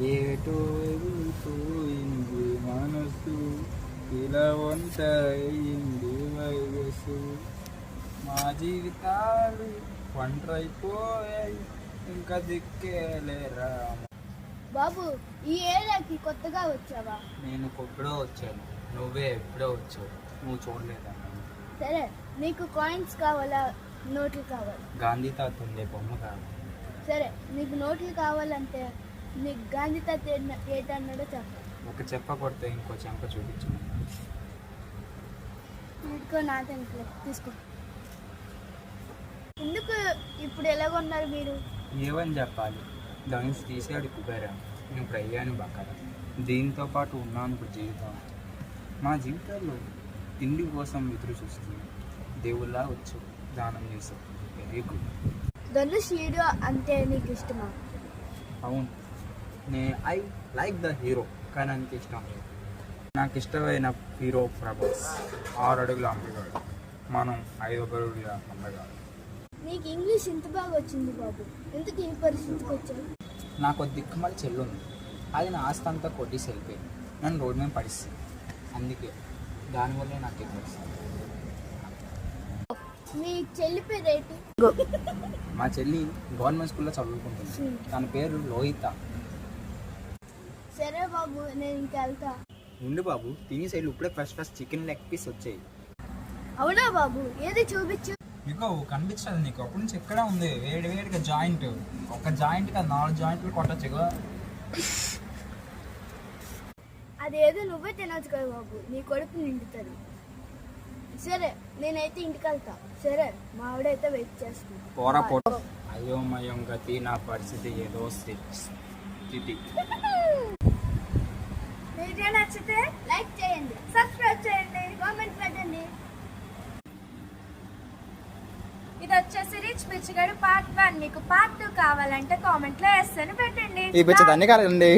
ఏటో వెళ్ళిపోయింది మనసు, ఇలా ఒంటయింది వయసు, మా జీవితాలు ఒంటరైపోయాయి, ఇంకా దిక్కేలేరా. బాబు, ఈ ఏరియాకి కొత్తగా వచ్చావా? నేను ఎప్పుడో వచ్చాను, నువ్వే ఎప్పుడో వచ్చావు, నువ్వు చూడలేదా? సరే, నీకు కాయిన్స్ కావాలా, నోట్లు కావాలా? గాంధీ తాత ఉండే బొమ్మ కాదు. సరే, నీకు నోట్లు కావాలంటే నీకు గాంధీ తాత ఏటన్నాడో చెప్పు. ఒక చెప్ప కొడితే ఇంకో చెంప చూపించు. ఇంకో నా టెంట్లో తీసుకో. ఎందుకు ఇప్పుడు ఎలాగొన్నారు మీరు? ఏమని చెప్పాలి, దానికి తీసాడు కుబేరాను, నేను ఇప్పుడు అయ్యాను బకారా. దీంతో పాటు ఉన్నాను ఇప్పుడు జీవితం. మా జీవితాల్లో తిండి కోసం ఎదురు చూస్తుంది, దేవుళ్ళ వచ్చు దానం చేసావు, వెరీ గుడ్. ధనుష్ హీరో అంటే నీకు ఇష్టమా? అవును, ఐ లైక్ ద హీరో, కానీ అంత ఇష్టం లేదు. నాకు ఇష్టమైన హీరో ప్రభాస్, 6 అడుగుల అందగాడు, మనం 5 అడుగుల అందగాడు. నీకు ఇంగ్లీష్ ఇంత బాగా వచ్చింది బాబు, ఎందుకు ఈ పరిస్థితికి వచ్చావు? నాకు ఒక దిక్కుమల చెల్లు ఉంది, అది నా ఆస్తి అంతా కొట్టేసి వెళ్ళిపోయింది, నన్ను రోడ్డు మీద పడిస్తుంది, అందుకే దానివల్లే నాకు ఎక్కువ వస్తుంది. మీ చెల్లి పేరు ఏంటి? మా చెల్లి గవర్నమెంట్ స్కూల్లో చదువుకుంటుంది, తన పేరు లోహిత. సరే బాబు, నేను ఇంకా వెళ్తా. ఉండు బాబు, తిని సైడ్ ఇప్పుడే ఫస్ట్ చికెన్ లెగ్ పీస్ వచ్చాయి. అవునా బాబు, ఏది చూపించు. ఇగో కనిపించదు నీకు, అప్పటి నుంచి ఎక్కడ ఉంది వేడి వేడిగా జాయింట్, ఒక జాయింట్ కాదు 4 జాయింట్లు కొట్టచ్చు. ఇగో అదేదో నువ్వే తినొచ్చు కదా బాబు, నీ కొడుకు నిండుతుంది. సరే, నేనైతే ఇంటికి వెళ్తా. సరే, మా ఆవిడైతే వెయిట్ చేస్తుంది. పోరా పోట. అయోమయం గతి, నా పరిస్థితి ఏదో స్థితి. వీడియో నచ్చితే లైక్ చేయండి, సబ్స్క్రైబ్ చేయండి, కామెంట్ పెట్టండి. ఇది వచ్చేసి రిచ్ పిచ్చిగాడు పార్ట్ 1. మీకు పార్ట్ 2 కావాలంటే కామెంట్ లో ఎస్ అని పెట్టండి. ఈ పిచ్చ దాన్ని కాదండి.